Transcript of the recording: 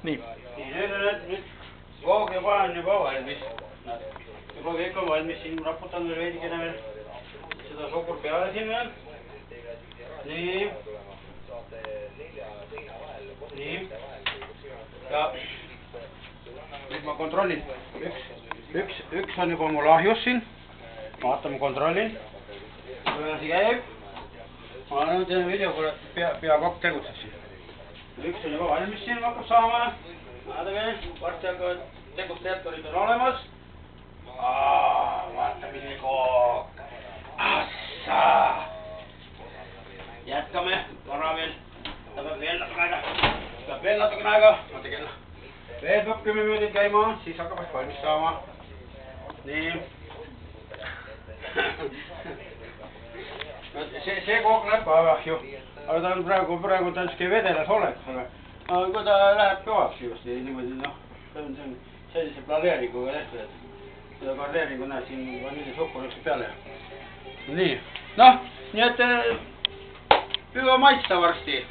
Nii. Nüüd koog ja panen juba valmis. Juba kõik on valmis, siin raputan veel veidikene veel. Seda suhkur peale siin veel. Nii. Nii. Ja nüüd ma kontrollin. Üks on juba mul ahjus siin. Vaatame kontrollin. Kui asi käib. Ma olen nüüd video, kui pea kokk tegutseb siin. Üks on juba valmis siin, hakkab saama. Vaadake, varsti hakkavad tegustajatorid on olemas. Vaata milline kook. Assa! Jätkame, vara veel. Ta peab veel natukene aega. Vaata kella. Veel peab 10 minutit käima, siis hakkab vast valmis saama. Nii. See kook läheb ka ahju. Aga ta on praegu ta on siuke vedelas olek. Aga kui ta läheb kõvaks just niimoodi, see on sellise planeeringuga tehtud, et seda planeeringu näed siin vanilli suhkur üks peale. Nii, nii et püüa maitsta varsti.